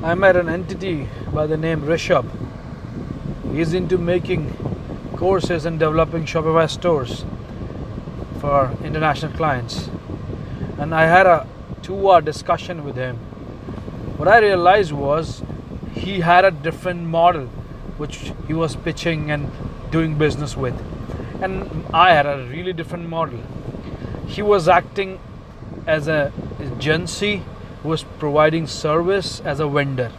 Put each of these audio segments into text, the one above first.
I met an entity by the name Rishabh. He's into making courses and developing Shopify stores for international clients. And I had a 2-hour discussion with him. What I realized was he had a different model which he was pitching and doing business with. And I had a really different model. He was acting as an agency who was providing service as a vendor.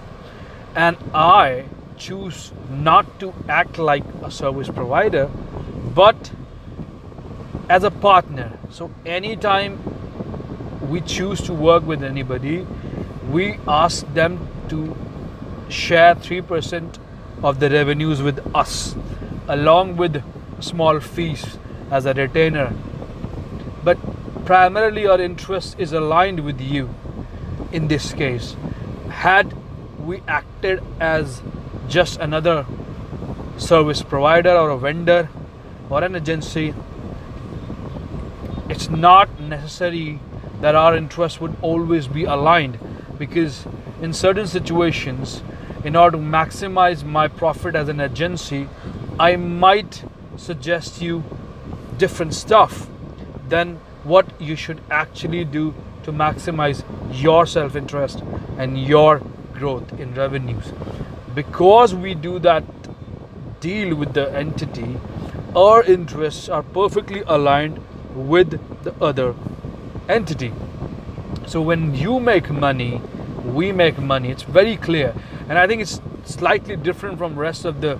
And I choose not to act like a service provider, but as a partner. So anytime we choose to work with anybody, we ask them to share 3% of the revenues with us, along with small fees as a retainer. But primarily our interest is aligned with you in this case. Had we acted as just another service provider or a vendor or an agency, it's not necessary that our interests would always be aligned, because in certain situations, in order to maximize my profit as an agency, I might suggest you different stuff than what you should actually do to maximize your self-interest and your growth in revenues. Because we do that deal with the entity, our interests are perfectly aligned with the other entity. So when you make money, we make money. It's very clear. And I think it's slightly different from rest of the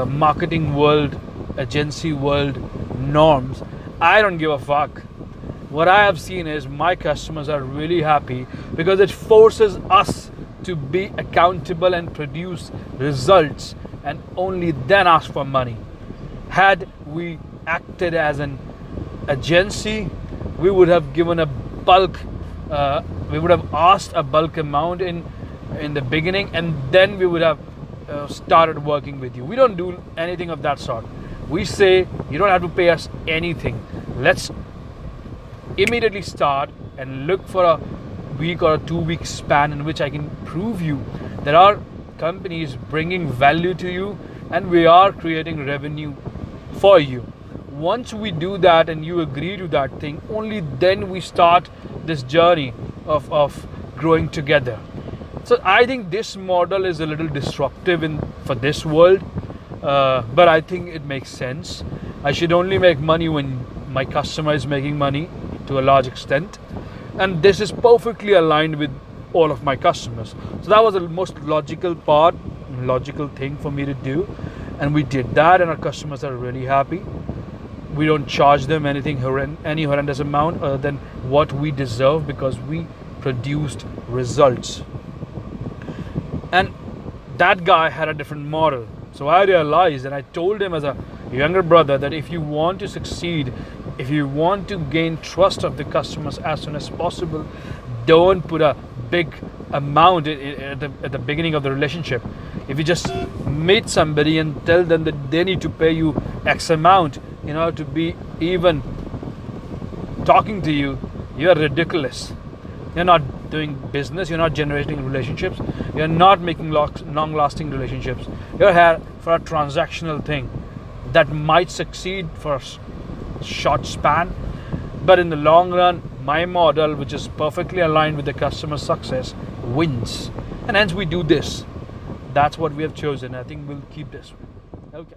marketing world, agency world norms. I don't give a fuck. What I have seen is my customers are really happy because it forces us to be accountable and produce results, and only then ask for money. Had we acted as an agency, we would have given a bulk, we would have asked a bulk amount in the beginning, and then we would have started working with you. We don't do anything of that sort. We say you don't have to pay us anything. Let's immediately start and look for a week or a 2-week span in which I can prove you that our company is bringing value to you and we are creating revenue for you. Once we do that and you agree to that thing, only then we start this journey of growing together. So I think this model is a little disruptive for this world, but I think it makes sense. I should only make money when my customer is making money to a large extent, and this is perfectly aligned with all of my customers. So that was the most logical thing for me to do, and we did that, and our customers are really happy. We don't charge them any horrendous amount other than what we deserve, because we produced results. And that guy had a different model. So I realized, and I told him as a younger brother, that if you want to succeed, if you want to gain trust of the customers as soon as possible, don't put a big amount at the beginning of the relationship. If you just meet somebody and tell them that they need to pay you X amount in order to be even talking to you, you're ridiculous. You're not doing business, you're not generating relationships, you're not making long-lasting relationships. You're here for a transactional thing that might succeed for a short span, but in the long run, my model, which is perfectly aligned with the customer's success, wins. And hence we do this. That's what we have chosen. I think we'll keep this. Okay.